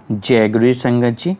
जय गुरु जी संगत जी।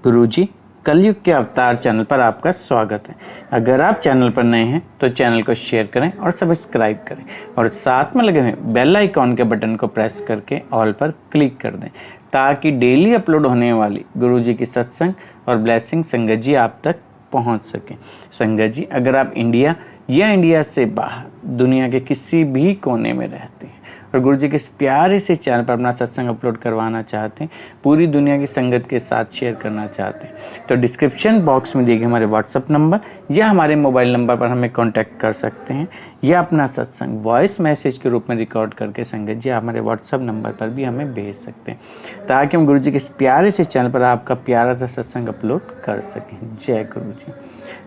गुरु जी कलयुग के अवतार चैनल पर आपका स्वागत है। अगर आप चैनल पर नए हैं तो चैनल को शेयर करें और सब्सक्राइब करें और साथ में लगे हुए बेल आइकॉन के बटन को प्रेस करके ऑल पर क्लिक कर दें ताकि डेली अपलोड होने वाली गुरु जी की सत्संग और ब्लेसिंग संगत जी आप तक पहुंच सके। संगत जी, अगर आप इंडिया या इंडिया से बाहर दुनिया के किसी भी कोने में रहते हैं और गुरु जी के इस प्यारे से चैनल पर अपना सत्संग अपलोड करवाना चाहते हैं, पूरी दुनिया की संगत के साथ शेयर करना चाहते हैं, तो डिस्क्रिप्शन बॉक्स में दिए गए हमारे व्हाट्सअप नंबर या हमारे मोबाइल नंबर पर हमें कांटेक्ट कर सकते हैं या अपना सत्संग वॉइस मैसेज के रूप में रिकॉर्ड करके संगत जी हमारे व्हाट्सअप नंबर पर भी हमें भेज सकते हैं ताकि हम गुरु जी के इस प्यारे से चैनल पर आपका प्यारा सा सत्संग अपलोड कर सकें। जय गुरु जी।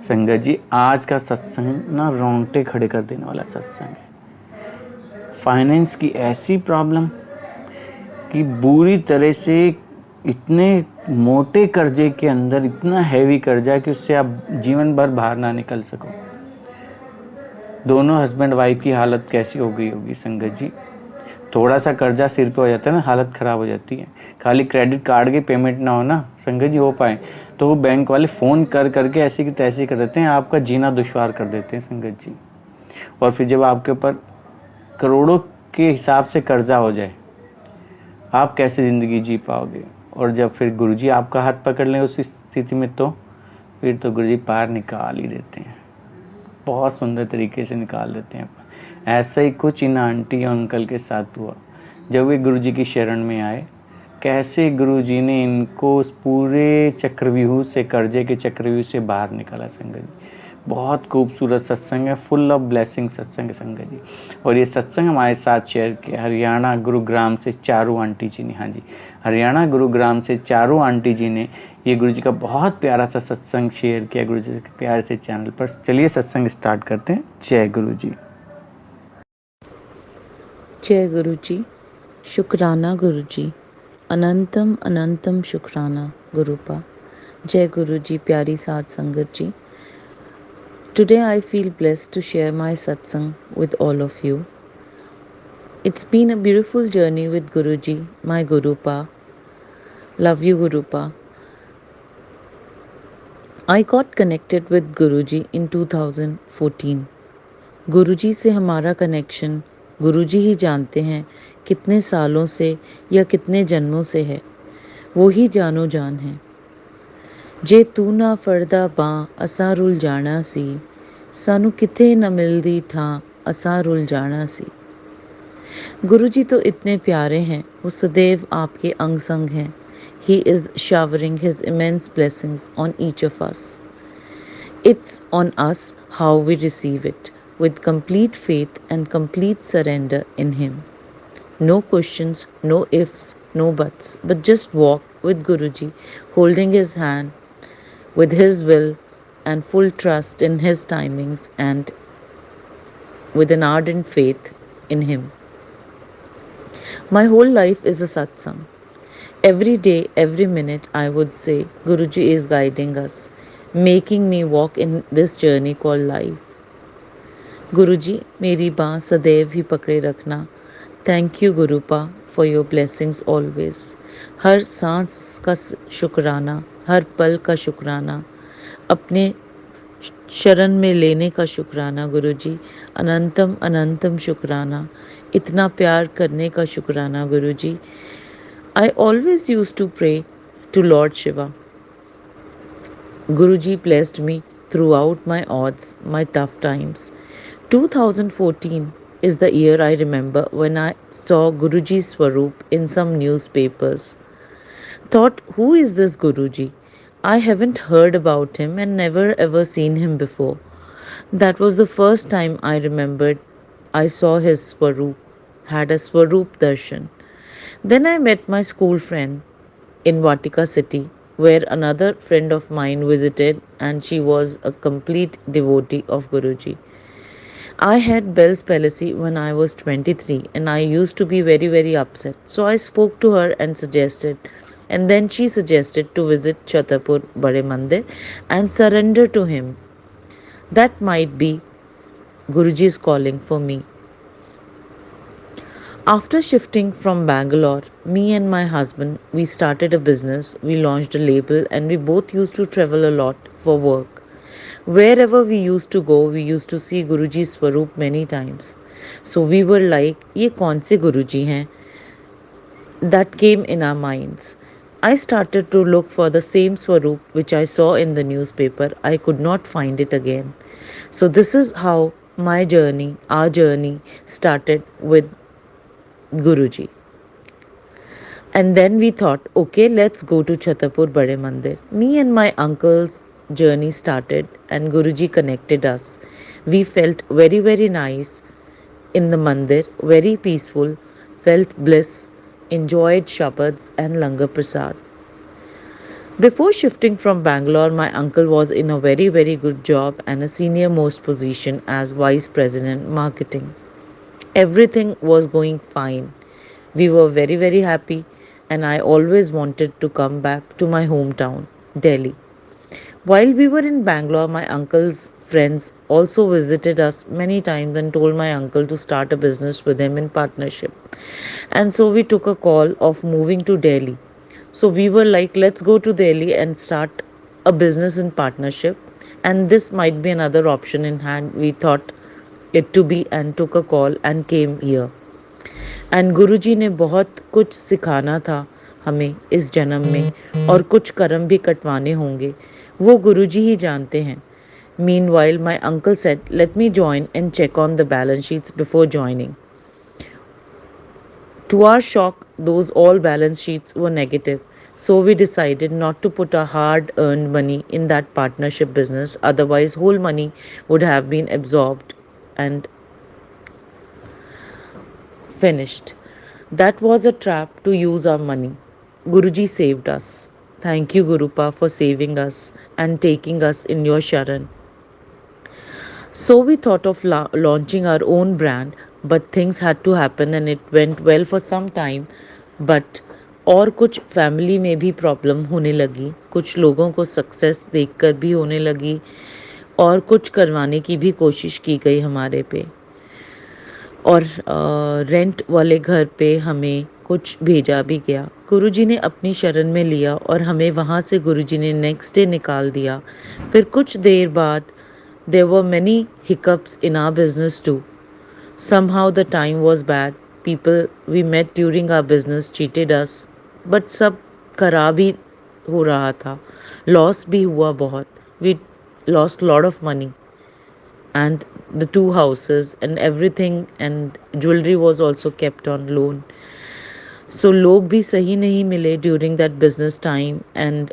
संगत जी, आज का सत्संग ना रोंगटे खड़े कर देने वाला सत्संग है। फाइनेंस की ऐसी प्रॉब्लम कि बुरी तरह से इतने मोटे कर्जे के अंदर इतना हैवी कर्जा कि उससे आप जीवन भर बाहर ना निकल सको। दोनों हस्बैंड वाइफ की हालत कैसी हो गई होगी संगत जी। थोड़ा सा कर्जा सिर पे हो जाता है ना, हालत ख़राब हो जाती है। खाली क्रेडिट कार्ड की पेमेंट ना हो ना संगत जी हो पाए तो वो बैंक वाले फ़ोन कर करके ऐसी की तैसी कर देते हैं, आपका जीना दुश्वार कर देते हैं संगत जी। और फिर जब आपके ऊपर करोड़ों के हिसाब से कर्जा हो जाए, आप कैसे ज़िंदगी जी पाओगे। और जब फिर गुरुजी आपका हाथ पकड़ लें उस स्थिति में तो फिर तो गुरुजी पार निकाल ही देते हैं, बहुत सुंदर तरीके से निकाल देते हैं। ऐसा ही कुछ इन आंटी और अंकल के साथ हुआ जब वे गुरुजी की शरण में आए। कैसे गुरुजी ने इनको उस पूरे चक्रव्यूह से, कर्जे के चक्रव्यूह से बाहर निकाला संगत जी। बहुत खूबसूरत सत्संग है, फुल ऑफ ब्लेसिंग सत्संग है संगत जी। और ये सत्संग हमारे साथ शेयर किया हरियाणा गुरुग्राम से चारू आंटी जी ने। हाँ जी, हरियाणा गुरुग्राम से चारू आंटी जी ने ये गुरु जी का बहुत प्यारा सा सत्संग शेयर किया गुरु जी के प्यारे से चैनल पर। चलिए सत्संग स्टार्ट करते हैं। जय गुरु जी। जय गुरु जी। शुक्राना गुरु जी, अनंतम अनंतम शुक्राना गुरुपा। जय गुरु जी। प्यारी साध संगत जी, today I feel blessed to share my satsang with all of you. It's been a beautiful journey with Guruji, my Gurupa. Love you, Gurupa. I got connected with Guruji in 2014. गुरुजी से हमारा कनेक्शन गुरुजी ही जानते हैं कितने सालों से या कितने जन्मों से है, वो ही जानो जान है। जे तू ना फड़दा बां असां रुल जाना सी, सानू किथे न मिलदी थां असां रुल जाना सी। गुरुजी तो इतने प्यारे हैं, वो सदैव आपके अंग संग हैं। He is showering his immense blessings on each of us. It's on us how we receive it, with complete faith and complete surrender in Him. No questions, no ifs, no buts, but just walk with Guruji, holding His hand, with His will and full trust in His timings, and with an ardent faith in Him. My whole life is a satsang. Every day, every minute, I would say, Guruji is guiding us, making me walk in this journey called life. गुरुजी, मेरी बाँ सदैव ही पकड़े रखना। Thank you Gurupa for your blessings always. हर सांस का शुक्राना, हर पल का शुक्राना, अपने शरण में लेने का शुक्राना गुरुजी। अनंतम अनंतम शुक्राना, इतना प्यार करने का शुक्राना Guruji. I always used to pray to lord Shiva. Guruji blessed me throughout my odds, my tough times. 2014 is the year I remember when I saw Guruji's Swaroop in some newspapers. Thought, who is this Guruji? I haven't heard about him and never ever seen him before. That was the first time I remembered I saw his Swaroop, had a Swaroop darshan. Then I met my school friend in Vatika city, where another friend of mine visited, and she was a complete devotee of Guruji. I had Bell's palsy when I was 23 and I used to be very, very upset. So I spoke to her and then she suggested to visit Chhatarpur Bade Mandir and surrender to him. That might be Guruji's calling for me. After shifting from Bangalore, me and my husband, we started a business, we launched a label, and we both used to travel a lot for work. Wherever we used to go, we used to see Guruji's Swaroop many times. So we were like, ये कौन से Guruji हैं? That came in our minds. I started to look for the same Swaroop which I saw in the newspaper. I could not find it again. So this is how my journey, our journey started with Guruji. And then we thought, okay, let's go to Chhatarpur Bade Mandir. Me and my uncle's journey started, and Guruji connected us. We felt very, very nice in the mandir, very peaceful, felt bliss, enjoyed shabads and langar prasad. Before shifting from Bangalore, my uncle was in a very, very good job and a senior most position as Vice President Marketing. Everything was going fine. We were very, very happy, and I always wanted to come back to my hometown, Delhi. While we were in Bangalore, my uncle's friends also visited us many times and told my uncle to start a business with him in partnership. And so we took a call of moving to Delhi. So we were like, let's go to Delhi and start a business in partnership. And this might be another option in hand. We thought it to be and took a call and came here. And Guruji ने बहुत कुछ सिखाना था हमें इस जन्म में और कुछ कर्म भी कटवाने होंगे, वो गुरुजी ही जानते हैं. Meanwhile, my uncle said, let me join and check on the balance sheets before joining. To our shock, those all balance sheets were negative. So we decided not to put our hard earned money in that partnership business, otherwise whole money would have been absorbed and finished. That was a trap to use our money. Guruji saved us. Thank you, Gurupa, for saving us and taking us in your Sharan. So we thought of launching our own brand, but things had to happen and it went well for some time. But और कुछ family में भी problem होने लगी, कुछ लोगों को success देखकर भी होने लगी और कुछ करवाने की भी कोशिश की गई हमारे पे. और रेंट वाले घर पे हमें कुछ भेजा भी गया. गुरुजी ने अपनी शरण में लिया और हमें वहाँ से गुरुजी ने नेक्स्ट डे निकाल दिया. फिर कुछ देर बाद there were many hiccups in our business too. Somehow the time was bad. People we met during our business cheated us. But सब खराब ही हो रहा था. लॉस भी हुआ बहुत. We lost lot of money. And the two houses and everything and jewelry was also kept on loan. So लोग भी सही नहीं मिले during that business time and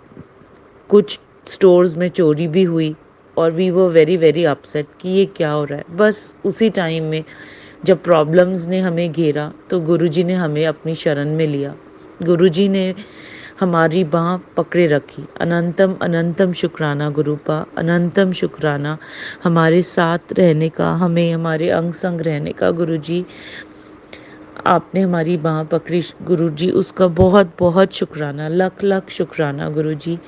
कुछ stores में चोरी भी हुई और we were very very upset कि ये क्या हो रहा है. बस उसी टाइम में जब प्रॉब्लम्स ने हमें घेरा तो गुरुजी ने हमें अपनी शरण में लिया. गुरुजी ने हमारी बाह पकड़े रखी. अनंतम अनंतम शुक्राना गुरुपा, अनंतम शुक्राना हमारे साथ रहने का, हमें हमारे अंग संग रहने का. गुरुजी आपने हमारी बाह पकड़ी गुरुजी, उसका बहुत बहुत शुक्राना, लख लख शुक्राना गुरुजी.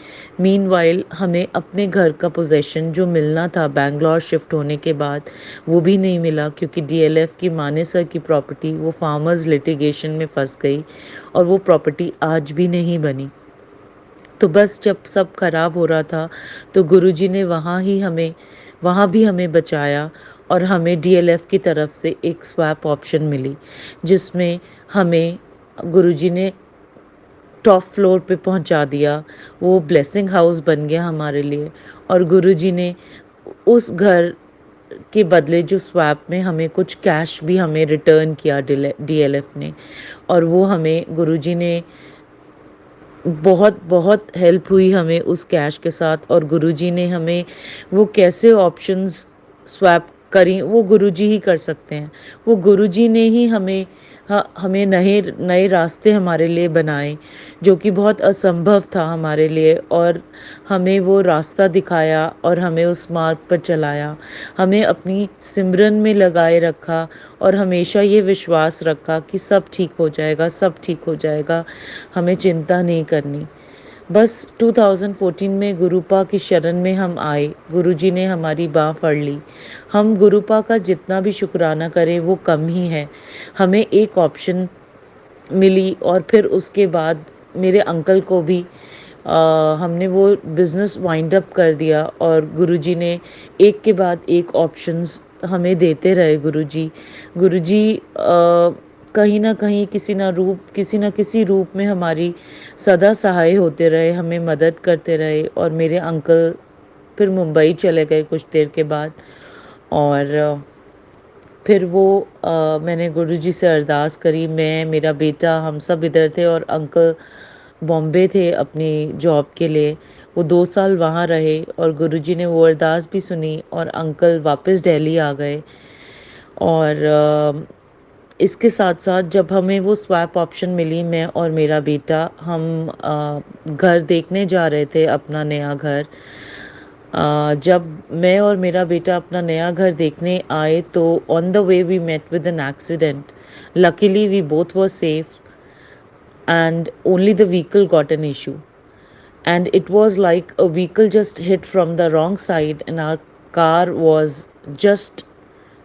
मीनवाइल हमें अपने घर का पोजेशन जो मिलना था बैंगलोर शिफ्ट होने के बाद वो भी नहीं मिला क्योंकि डीएलएफ की मानेसर की प्रॉपर्टी वो फार्मर्स लिटिगेशन में फंस गई और वो प्रॉपर्टी आज भी नहीं बनी. तो बस जब सब खराब हो रहा था तो गुरुजी ने वहाँ भी हमें बचाया और हमें डीएलएफ की तरफ से एक स्वैप ऑप्शन मिली जिसमें हमें गुरुजी ने टॉप फ्लोर पे पहुंचा दिया. वो ब्लेसिंग हाउस बन गया हमारे लिए और गुरुजी ने उस घर के बदले जो स्वैप में हमें कुछ कैश भी हमें रिटर्न किया डीएलएफ ने. और वो हमें गुरुजी ने बहुत बहुत हेल्प हुई हमें उस कैश के साथ. और गुरुजी ने हमें वो कैसे ऑप्शंस स्वैप करी वो गुरुजी ही कर सकते हैं. वो गुरुजी ने ही हमें नए नए रास्ते हमारे लिए बनाए जो कि बहुत असंभव था हमारे लिए और हमें वो रास्ता दिखाया और हमें उस मार्ग पर चलाया. हमें अपनी सिमरन में लगाए रखा और हमेशा ये विश्वास रखा कि सब ठीक हो जाएगा, सब ठीक हो जाएगा, हमें चिंता नहीं करनी. बस 2014 में गुरुपा की शरण में हम आए, गुरुजी ने हमारी बाँह फड़ ली। हम गुरुपा का जितना भी शुक्राना करें वो कम ही है। हमें एक ऑप्शन मिली और फिर उसके बाद मेरे अंकल को भी हमने वो बिज़नेस वाइंड अप कर दिया और गुरुजी ने एक के बाद एक ऑप्शंस हमें देते रहे। गुरुजी कहीं ना कहीं किसी न किसी रूप में हमारी सदा सहाय होते रहे, हमें मदद करते रहे। और मेरे अंकल फिर मुंबई चले गए कुछ देर के बाद। और फिर वो मैंने गुरुजी से अरदास करी, मैं मेरा बेटा हम सब इधर थे और अंकल बॉम्बे थे अपनी जॉब के लिए। वो 2 साल वहाँ रहे और गुरुजी ने वो अरदास भी सुनी और अंकल वापस दिल्ली आ गए। और इसके साथ साथ जब हमें वो स्वैप ऑप्शन मिली, मैं और मेरा बेटा हम घर देखने जा रहे थे, अपना नया घर। जब मैं और मेरा बेटा अपना नया घर देखने आए तो on the way we met with an accident. Luckily we both were safe and only the vehicle got an issue, and it was like a vehicle just hit from the wrong side and our car was just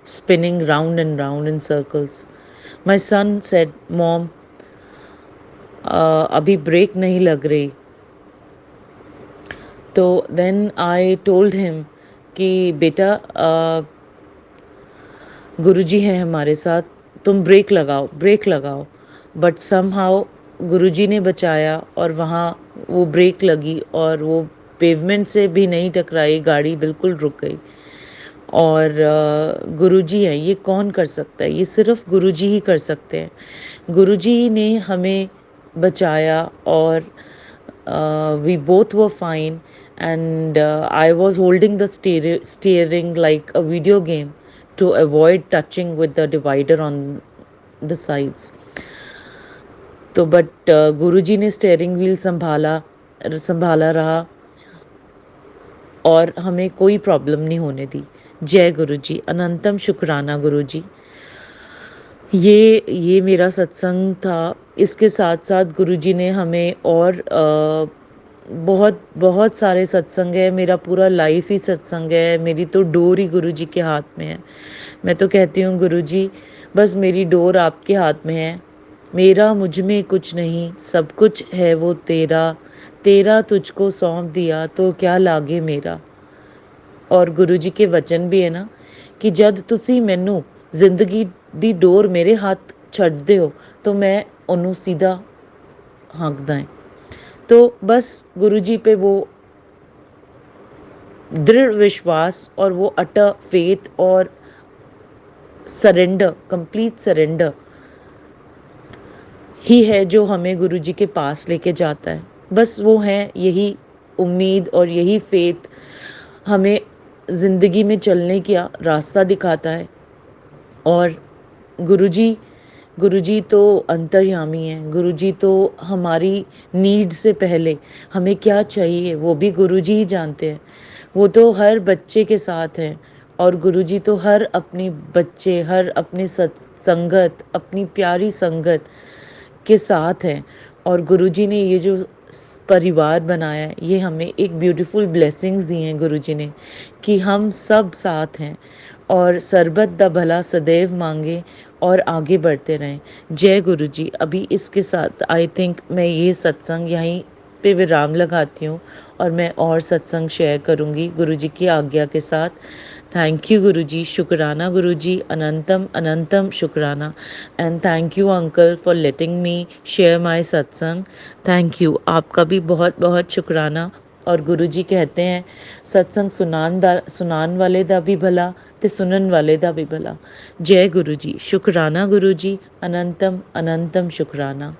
spinning round and round in circles. My son said, mom, अभी break नहीं लग रही। तो then I told him कि बेटा गुरुजी हैं हमारे साथ, तुम ब्रेक लगाओ। बट समहाउ गुरुजी ने बचाया और वहाँ वो ब्रेक लगी और वो पेवमेंट से भी नहीं टकराई, गाड़ी बिल्कुल रुक गई। और गुरुजी हैं, ये कौन कर सकता है, ये सिर्फ गुरुजी ही कर सकते हैं। गुरुजी ने हमें बचाया और we both were fine, and I was holding the steering like a video game to avoid touching with the divider on the sides. तो बट गुरुजी ने स्टीयरिंग व्हील संभाला रहा और हमें कोई प्रॉब्लम नहीं होने दी। जय गुरुजी, अनंतम शुक्राना गुरुजी। ये मेरा सत्संग था। इसके साथ साथ गुरुजी ने हमें और बहुत बहुत सारे सत्संग है, मेरा पूरा लाइफ ही सत्संग है। मेरी तो डोर ही गुरुजी के हाथ में है। मैं तो कहती हूँ गुरुजी, बस मेरी डोर आपके हाथ में है। मेरा मुझ में कुछ नहीं, सब कुछ है वो तेरा, तेरा तुझको सौंप दिया तो क्या लागे मेरा। और गुरुजी के वचन भी है ना कि जद तुसी मैनू जिंदगी दी डोर मेरे हाथ छड्डदे हो तो मैं ओनू सीधा हाँकदा है। तो बस गुरुजी पे वो दृढ़ विश्वास और वो अटर फेथ और सरेंडर, कंप्लीट सरेंडर ही है जो हमें गुरुजी के पास लेके जाता है। बस वो है, यही उम्मीद और यही फेथ हमें ज़िंदगी में चलने का रास्ता दिखाता है। और गुरुजी तो अंतर्यामी हैं। गुरुजी तो हमारी नीड से पहले हमें क्या चाहिए वो भी गुरुजी ही जानते हैं। वो तो हर बच्चे के साथ हैं और गुरुजी तो हर अपनी बच्चे, हर अपनी संगत, अपनी प्यारी संगत के साथ हैं। और गुरुजी ने ये जो परिवार बनाया है, ये हमें एक ब्यूटीफुल ब्लेसिंग्स दी हैं गुरुजी ने कि हम सब साथ हैं और सरबत दा भला सदैव मांगे और आगे बढ़ते रहें। जय गुरुजी। अभी इसके साथ आई थिंक मैं ये सत्संग यहीं पे विराम लगाती हूँ और मैं और सत्संग शेयर करूँगी गुरुजी की आज्ञा के साथ। थैंक यू गुरुजी, शुक्राना गुरुजी, अनंतम अनंतम शुक्राना। And thank you uncle for letting me share my सत्संग। थैंक यू, आपका भी बहुत बहुत शुक्राना। और गुरुजी कहते हैं सत्संग सुनान वाले दा भी भला ते सुनन वाले दा भी भला। जय गुरुजी, शुक्राना गुरुजी, अनंतम अनंतम शुक्राना।